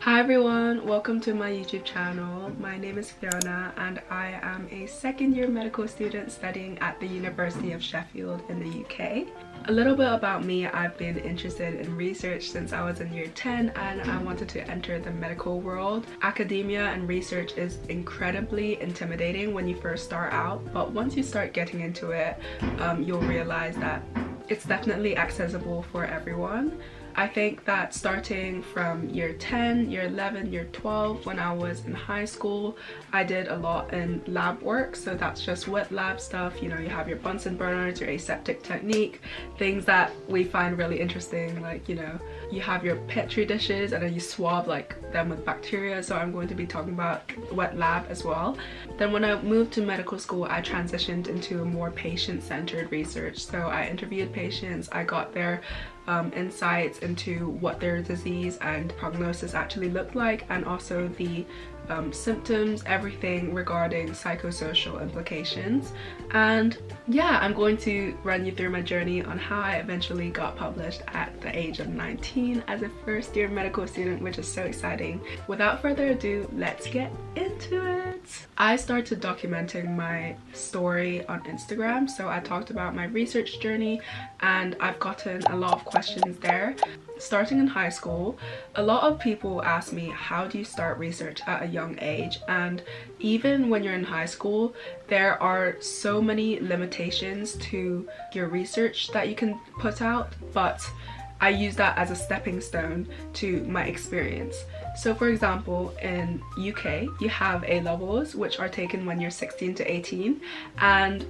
Hi everyone, welcome to my YouTube channel. My name is Fiona and I am a second year medical student studying at the University of Sheffield in the UK. A little bit about me: I've been interested in research since I was in year 10 and I wanted to enter the medical world. Academia and research is incredibly intimidating when you first start out, but once you start getting into it, you'll realize that it's definitely accessible for everyone. I think that starting from year 10, year 11, year 12, when I was in high school, I did a lot in lab work. So that's just wet lab stuff. You know, you have your Bunsen burners, your aseptic technique, things that we find really interesting. Like, you know, you have your petri dishes and then you swab like them with bacteria. So I'm going to be talking about wet lab as well. Then when I moved to medical school, I transitioned into a more patient-centered research. So I interviewed patients, I got their insights into what their disease and prognosis actually looked like, and also the symptoms, everything regarding psychosocial implications. And yeah, I'm going to run you through my journey on how I eventually got published at the age of 19 as a first year medical student, which is so exciting. Without further ado, let's get into it. I started documenting my story on Instagram, so I talked about my research journey and I've gotten a lot of questions there. Starting in high school, a lot of people ask me, how do you start research at a young age? And even when you're in high school, there are so many limitations to your research that you can put out, but I use that as a stepping stone to my experience. So for example, in UK, you have A-levels, which are taken when you're 16 to 18, and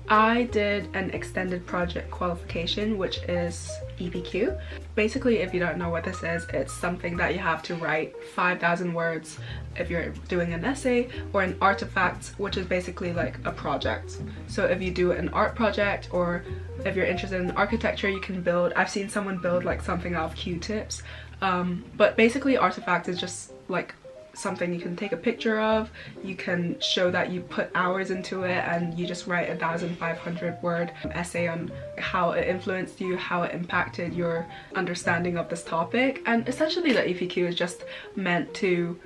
I did an extended project qualification, which is EPQ. Basically, if you don't know what this is, it's something that you have to write 5,000 words if you're doing an essay, or an artifact, which is basically like a project. So if you do an art project, or if you're interested in architecture, you can build. I've seen someone build like something out of Q-tips, but basically artifact is just like something you can take a picture of, you can show that you put hours into it, and you just write a 1,500 word essay on how it influenced you, how it impacted your understanding of this topic. And essentially the EPQ is just meant to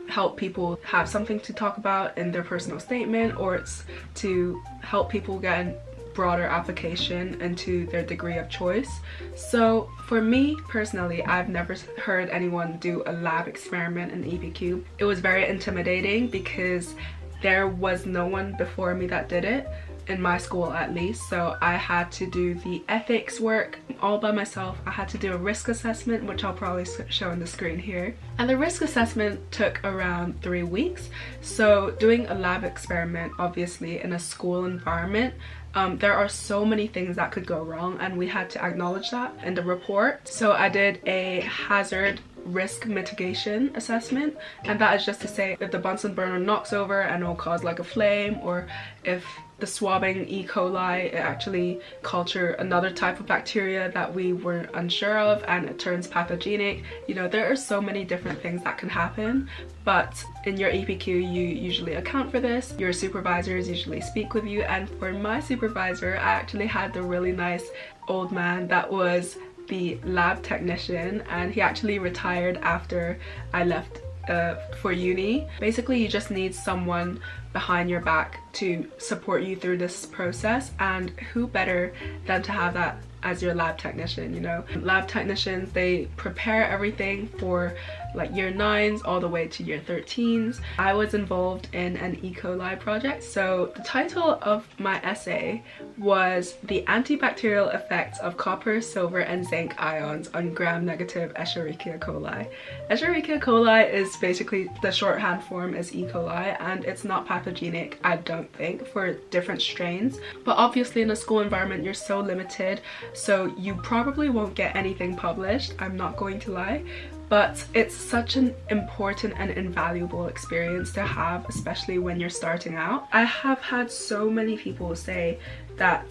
help people have something to talk about in their personal statement, or it's to help people get a broader application into their degree of choice. So for me personally, I've never heard anyone do a lab experiment in EPQ. It was very intimidating because there was no one before me that did it, in my school at least. So I had to do the ethics work all by myself. I had to do a risk assessment, which I'll probably show on the screen here, and the risk assessment took around 3 weeks. So doing a lab experiment, obviously in a school environment, there are so many things that could go wrong, and we had to acknowledge that in the report. So I did a hazard risk mitigation assessment, and that is just to say if the Bunsen burner knocks over and it'll cause like a flame, or if the swabbing E. coli, it actually culture another type of bacteria that we were unsure of and it turns pathogenic. You know, there are so many different things that can happen, but in your EPQ you usually account for this. Your supervisors usually speak with you, and for my supervisor, I actually had the really nice old man that was the lab technician, and he actually retired after I left for uni. Basically, you just need someone behind your back to support you through this process, and who better than to have that as your lab technician. You know, lab technicians, they prepare everything for like year 9s all the way to year 13s. I was involved in an E. coli project. So the title of my essay was The Antibacterial Effects of Copper, Silver and Zinc Ions on Gram-Negative Escherichia coli. Escherichia coli is basically, the shorthand form is E. coli, and it's not pathogenic, I don't think, for different strains. But obviously in a school environment, you're so limited, so you probably won't get anything published, I'm not going to lie. But it's such an important and invaluable experience to have, especially when you're starting out. I have had so many people say that,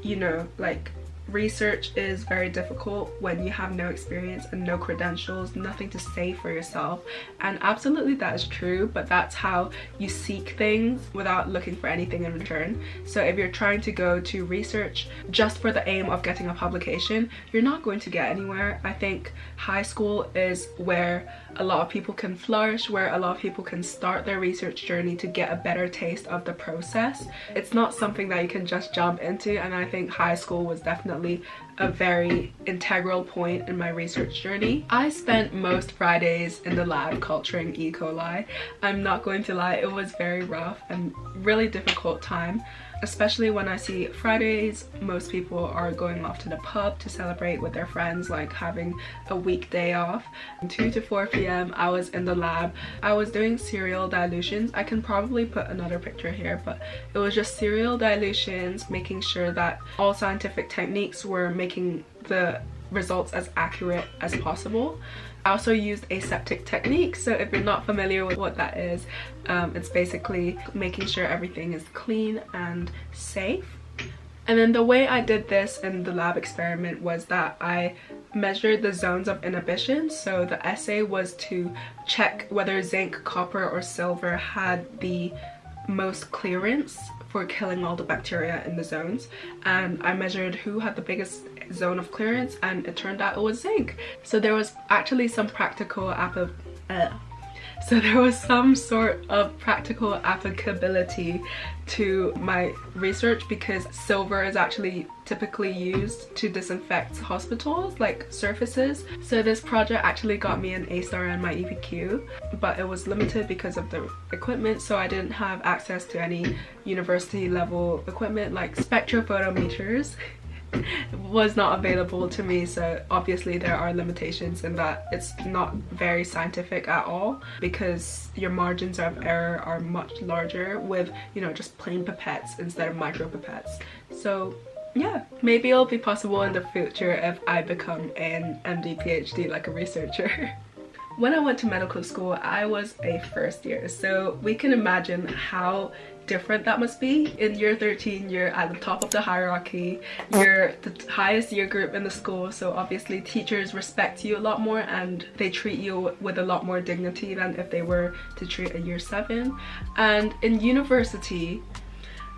you know, like research is very difficult when you have no experience and no credentials, nothing to say for yourself, and absolutely that is true, but that's how you seek things without looking for anything in return. So if you're trying to go to research just for the aim of getting a publication, you're not going to get anywhere. I think high school is where a lot of people can flourish, where a lot of people can start their research journey to get a better taste of the process. It's not something that you can just jump into, and I think high school was definitely a very integral point in my research journey. I spent most Fridays in the lab culturing E. coli. I'm not going to lie, it was very rough and really difficult time, especially when I see Fridays most people are going off to the pub to celebrate with their friends, like having a weekday off. 2 to 4 p.m. I was in the lab. I was doing serial dilutions. I can probably put another picture here, but it was just serial dilutions, making sure that all scientific techniques were making the results as accurate as possible. I also used aseptic technique, so if you're not familiar with what that is, it's basically making sure everything is clean and safe. And then the way I did this in the lab experiment was that I measured the zones of inhibition. So the essay was to check whether zinc, copper, or silver had the most clearance for killing all the bacteria in the zones, and I measured who had the biggest zone of clearance, and it turned out it was zinc. So there was actually some practical some sort of practical applicability to my research, because silver is actually typically used to disinfect hospitals, like surfaces. So this project actually got me an A-star in my EPQ, but it was limited because of the equipment, so I didn't have access to any university level equipment like spectrophotometers. Was not available to me, so obviously there are limitations in that it's not very scientific at all, because your margins of error are much larger with, you know, just plain pipettes instead of micro pipettes. So yeah, maybe it'll be possible in the future if I become an MD PhD, like a researcher. When I went to medical school, I was a first year, so we can imagine how different that must be. In year 13, you're at the top of the hierarchy, you're the highest year group in the school, so obviously teachers respect you a lot more and they treat you with a lot more dignity than if they were to treat a year 7. And in university,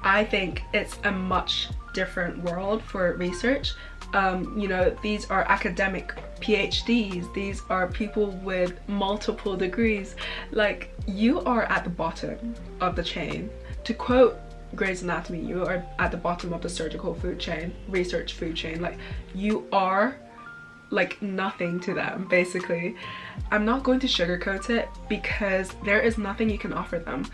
I think it's a much different world for research. You know, these are academic PhDs, these are people with multiple degrees. Like, you are at the bottom of the chain. To quote Grey's Anatomy, you are at the bottom of the surgical food chain, research food chain. Like, you are like nothing to them, basically. I'm not going to sugarcoat it, because there is nothing you can offer them.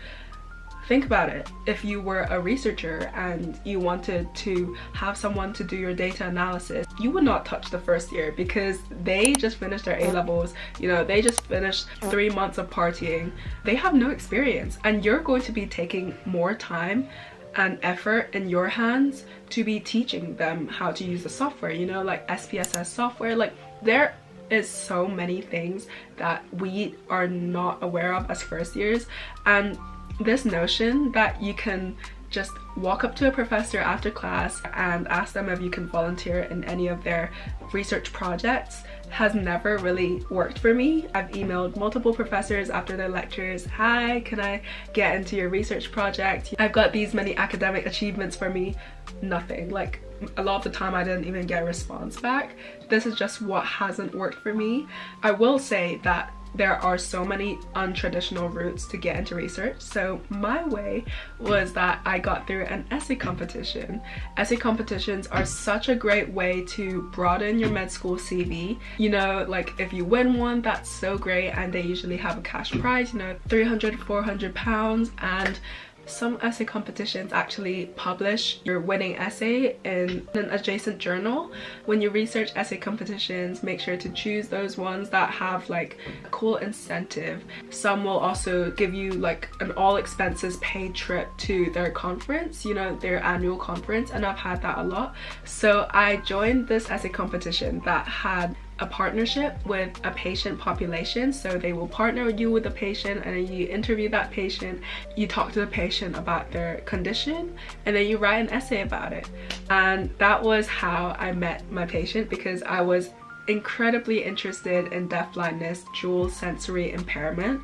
Think about it. If you were a researcher and you wanted to have someone to do your data analysis, you would not touch the first year, because they just finished their A-levels, you know, they just finished 3 months of partying. They have no experience, and you're going to be taking more time and effort in your hands to be teaching them how to use the software, you know, like SPSS software. Like, there is so many things that we are not aware of as first years, and this notion that you can just walk up to a professor after class and ask them if you can volunteer in any of their research projects has never really worked for me. I've emailed multiple professors after their lectures, hi, can I get into your research project? I've got these many academic achievements for me. Nothing. Like, a lot of the time I didn't even get a response back. This is just what hasn't worked for me. I will say that there are so many untraditional routes to get into research. So my way was that I got through an essay competition. Essay competitions are such a great way to broaden your med school CV. You know, like, if you win one, that's so great, and they usually have a cash prize, you know, 300, 400 pounds, and some essay competitions actually publish your winning essay in an adjacent journal. When you research essay competitions, make sure to choose those ones that have like a cool incentive. Some will also give you like an all expenses paid trip to their conference, you know, their annual conference, and I've had that a lot. So I joined this essay competition that had a partnership with a patient population. So they will partner you with a patient, and then you interview that patient, you talk to the patient about their condition, and then you write an essay about it. And that was how I met my patient, because I was incredibly interested in deafblindness, dual sensory impairment,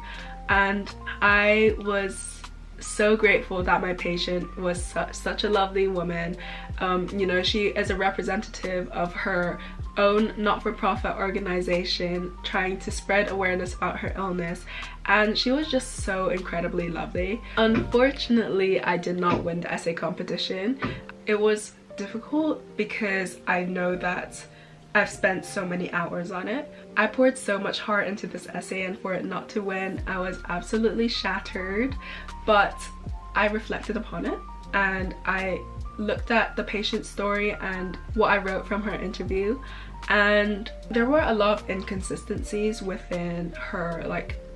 and I was so grateful that my patient was such a lovely woman. You know, she is a representative of her own not-for-profit organization trying to spread awareness about her illness, and she was just so incredibly lovely. Unfortunately, I did not win the essay competition. It was difficult because I know that I've spent so many hours on it. I poured so much heart into this essay, and for it not to win, I was absolutely shattered. But I reflected upon it, and I looked at the patient's story and what I wrote from her interview, and there were a lot of inconsistencies within her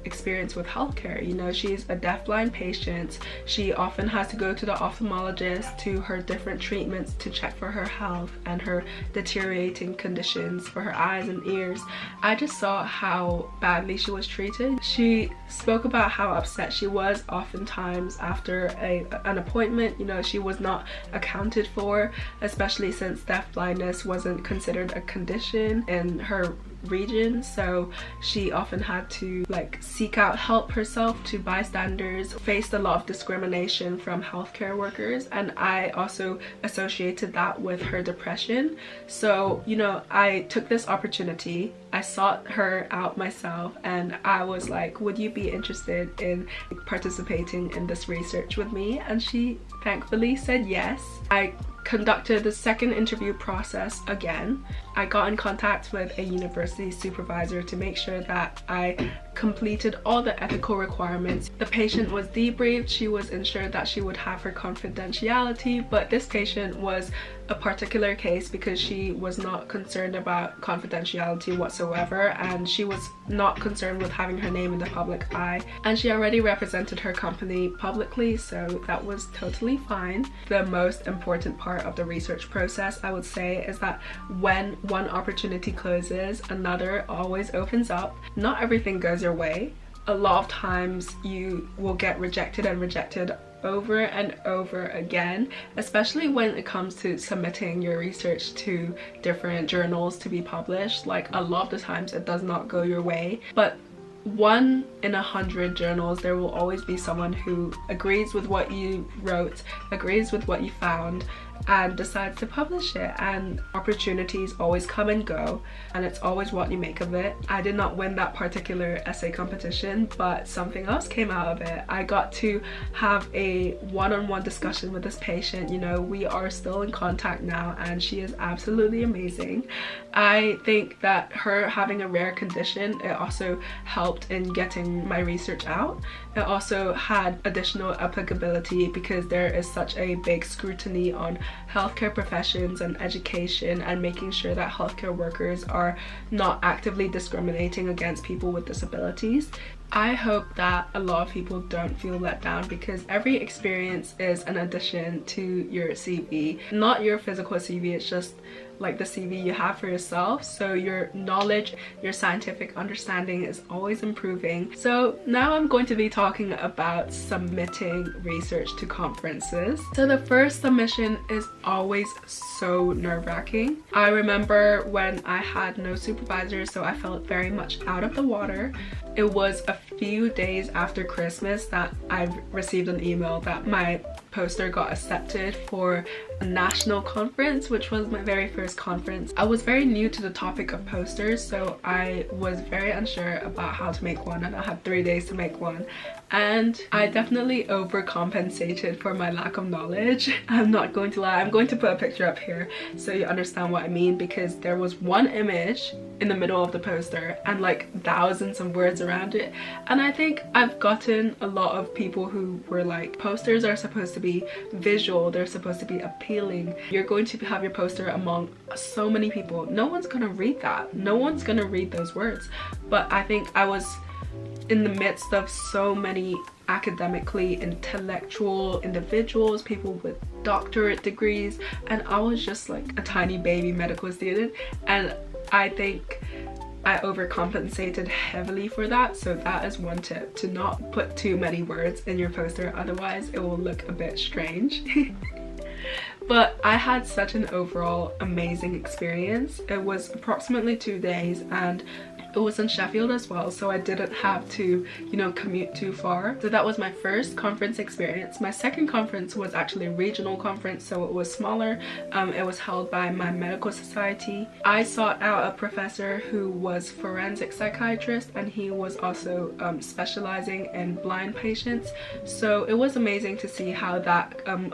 experience with healthcare. You know, she's a deafblind patient. She often has to go to the ophthalmologist to her different treatments to check for her health and her deteriorating conditions for her eyes and ears. I just saw how badly she was treated. She spoke about how upset she was oftentimes after an appointment. You know, she was not accounted for, especially since deafblindness wasn't considered a condition in her region, so she often had to seek out help herself to bystanders, faced a lot of discrimination from healthcare workers, and I also associated that with her depression. So, you know, I took this opportunity, I sought her out myself, and I was like, would you be interested in participating in this research with me? And she thankfully said yes. I conducted the second interview process again. I got in contact with a university supervisor to make sure that I completed all the ethical requirements. The patient was debriefed, she was ensured that she would have her confidentiality, but this patient was a particular case because she was not concerned about confidentiality whatsoever, and she was not concerned with having her name in the public eye, and she already represented her company publicly, so that was totally fine. The most important part of the research process, I would say, is that when one opportunity closes, another always opens up. Not everything goes your way. A lot of times you will get rejected and rejected over and over again, especially when it comes to submitting your research to different journals to be published. Like, a lot of the times it does not go your way, but 1 in 100 journals there will always be someone who agrees with what you wrote, agrees with what you found, and decides to publish it. And opportunities always come and go, and it's always what you make of it. I did not win that particular essay competition, but something else came out of it. I got to have a one-on-one discussion with this patient. You know, we are still in contact now, and she is absolutely amazing. I think that her having a rare condition, it also helped in getting my research out. It also had additional applicability because there is such a big scrutiny on healthcare professions and education, and making sure that healthcare workers are not actively discriminating against people with disabilities. I hope that a lot of people don't feel let down, because every experience is an addition to your CV. Not your physical CV, it's just like the CV you have for yourself. So your knowledge, your scientific understanding is always improving. So now I'm going to be talking about submitting research to conferences. So the first submission is always so nerve-wracking. I remember when I had no supervisor, so I felt very much out of the water. It was a few days after Christmas that I received an email that my poster got accepted for a national conference, which was my very first conference. I was very new to the topic of posters, so I was very unsure about how to make one, and I had 3 days to make one, and I definitely overcompensated for my lack of knowledge. I'm not going to lie. I'm going to put a picture up here so you understand what I mean, because there was one image in the middle of the poster and like thousands of words around it, and I think I've gotten a lot of people who were like, posters are supposed to be visual, they're supposed to be appealing, you're going to have your poster among so many people, no one's gonna read that, no one's gonna read those words. But I think I was in the midst of so many academically intellectual individuals, people with doctorate degrees, and I was just like a tiny baby medical student, and I think I overcompensated heavily for that. So that is one tip, to not put too many words in your poster, otherwise it will look a bit strange. But I had such an overall amazing experience. It was approximately 2 days and it was in Sheffield as well, so I didn't have to, you know, commute too far. So that was my first conference experience. My second conference was actually a regional conference, so it was smaller. It was held by my medical society. I sought out a professor who was forensic psychiatrist, and he was also specializing in blind patients. So it was amazing to see how that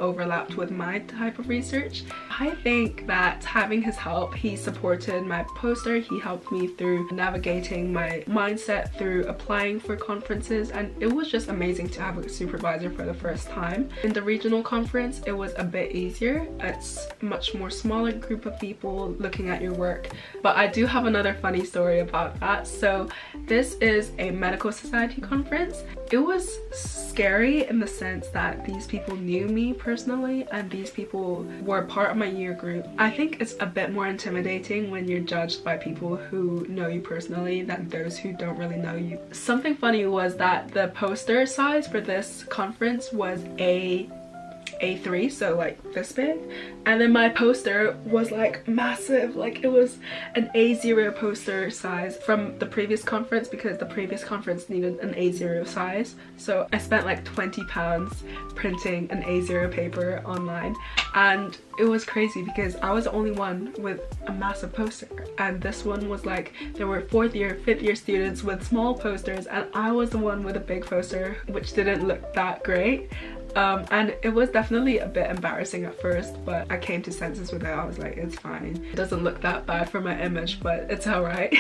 overlapped with my type of research. I think that having his help, he supported my poster, he helped me through navigating my mindset through applying for conferences, and it was just amazing to have a supervisor for the first time. In the regional conference, it was a bit easier. It's a much more smaller group of people looking at your work. But I do have another funny story about that. So this is a medical society conference. It was scary in the sense that these people knew me personally and these people were part of my year group. I think it's a bit more intimidating when you're judged by people who know you personally than those who don't really know you. Something funny was that the poster size for this conference was A3, so like this big, and then my poster was like massive, like it was an A0 poster size from the previous conference, because the previous conference needed an A0 size. So I spent like £20 printing an A0 paper online, and it was crazy because I was the only one with a massive poster, and this one was like, there were 4th year, 5th year students with small posters, and I was the one with a big poster, which didn't look that great. And it was definitely a bit embarrassing at first, but I came to senses with it. I was like, it's fine. It doesn't look that bad for my image, but it's alright.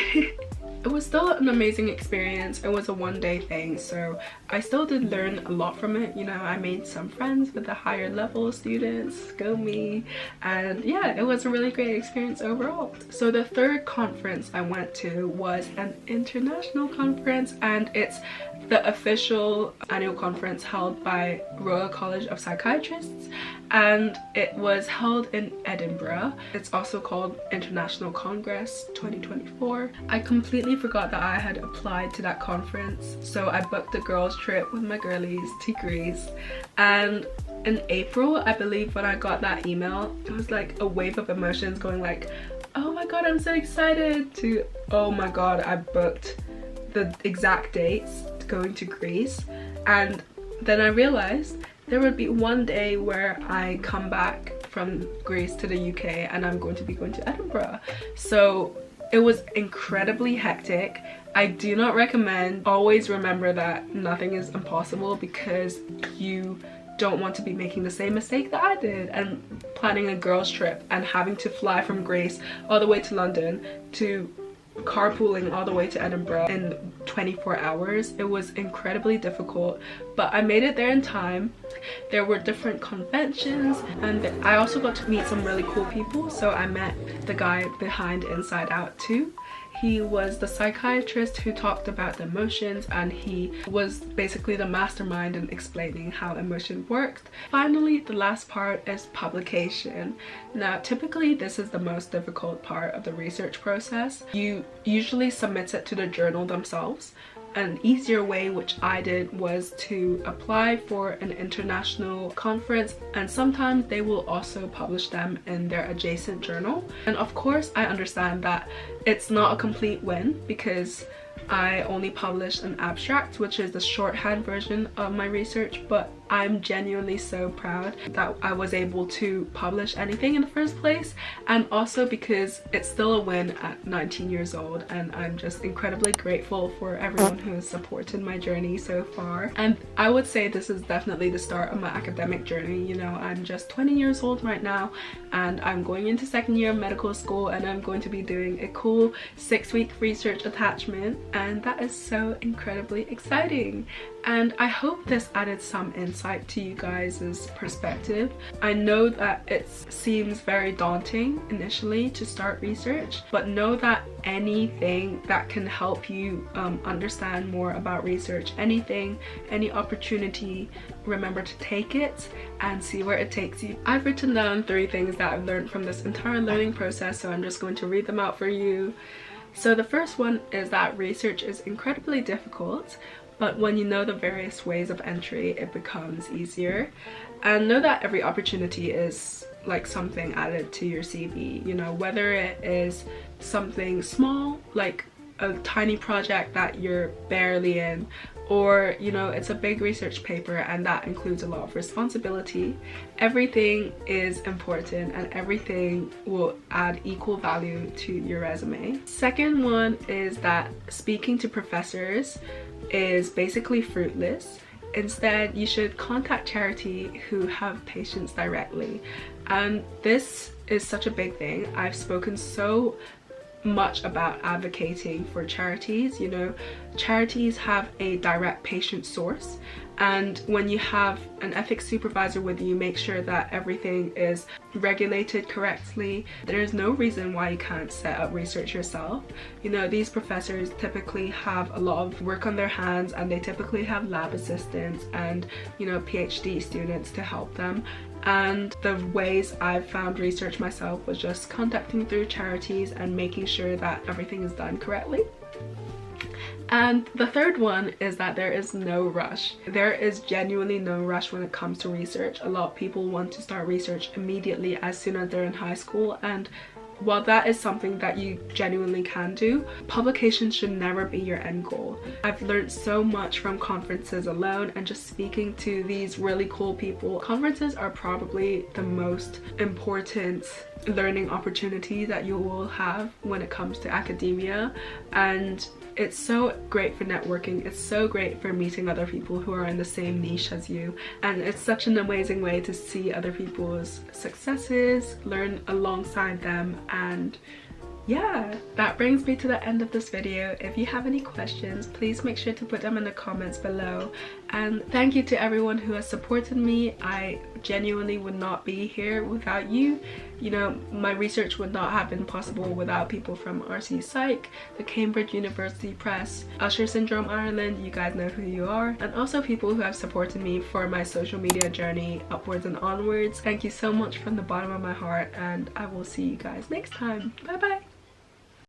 It was still an amazing experience. It was a one-day thing, so I still did learn a lot from it. You know, I made some friends with the higher level students, go me, and yeah, it was a really great experience overall. So the third conference I went to was an international conference, and it's the official annual conference held by Royal College of Psychiatrists, and it was held in Edinburgh. It's also called International Congress 2024. I completely forgot that I had applied to that conference, so I booked a girls trip with my girlies to Greece, and in April, I believe, when I got that email, it was like a wave of emotions going like, oh my god, I'm so excited, to oh my god, I booked the exact dates going to Greece. And then I realized there would be one day where I come back from Greece to the UK and I'm going to be going to Edinburgh. So it was incredibly hectic. I do not recommend. Always remember that nothing is impossible, because you don't want to be making the same mistake that I did and planning a girls trip and having to fly from Greece all the way to London to carpooling all the way to Edinburgh in 24 hours. It was incredibly difficult, but I made it there in time. There were different conventions, and I also got to meet some really cool people. So I met the guy behind Inside Out 2. He was the psychiatrist who talked about the emotions, and he was basically the mastermind in explaining how emotion worked. Finally, the last part is publication. Now, typically this is the most difficult part of the research process. You usually submit it to the journal themselves. An easier way, which I did, was to apply for an international conference, and sometimes they will also publish them in their adjacent journal. And of course, I understand that it's not a complete win, because I only published an abstract, which is the shorthand version of my research, but I'm genuinely so proud that I was able to publish anything in the first place, and also because it's still a win at 19 years old, and I'm just incredibly grateful for everyone who has supported my journey so far. And I would say this is definitely the start of my academic journey. You know, I'm just 20 years old right now, and I'm going into second year of medical school, and I'm going to be doing a cool 6-week research attachment, and that is so incredibly exciting. And I hope this added some insight to you guys' perspective. I know that it seems very daunting initially to start research, but know that anything that can help you understand more about research, any opportunity, remember to take it and see where it takes you. I've written down 3 things that I've learned from this entire learning process, so I'm just going to read them out for you. So the first one is that research is incredibly difficult, but when you know the various ways of entry, it becomes easier. And know that every opportunity is like something added to your CV, you know, whether it is something small like a tiny project that you're barely in, or you know, it's a big research paper and that includes a lot of responsibility. Everything is important and everything will add equal value to your resume. Second one is that speaking to professors is basically fruitless. Instead, you should contact charity who have patients directly, and this is such a big thing. I've spoken so much about advocating for charities. You know, charities have a direct patient source, and when you have an ethics supervisor with you, make sure that everything is regulated correctly. There's no reason why you can't set up research yourself. You know, these professors typically have a lot of work on their hands, and they typically have lab assistants and, you know, PhD students to help them. And the ways I've found research myself was just contacting through charities and making sure that everything is done correctly. And the third one is that there is no rush. There is genuinely no rush when it comes to research. A lot of people want to start research immediately as soon as they're in high school, and while that is something that you genuinely can do, publication should never be your end goal. I've learned so much from conferences alone and just speaking to these really cool people. Conferences are probably the most important learning opportunity that you will have when it comes to academia, and it's so great for networking. It's so great for meeting other people who are in the same niche as you, and it's such an amazing way to see other people's successes, learn alongside them. And yeah, that brings me to the end of this video. If you have any questions, please make sure to put them in the comments below. And thank you to everyone who has supported me. I genuinely would not be here without you. You know, my research would not have been possible without people from RC Psych, the Cambridge University Press, Usher Syndrome Ireland, you guys know who you are, and also people who have supported me for my social media journey upwards and onwards. Thank you so much from the bottom of my heart, and I will see you guys next time. Bye bye.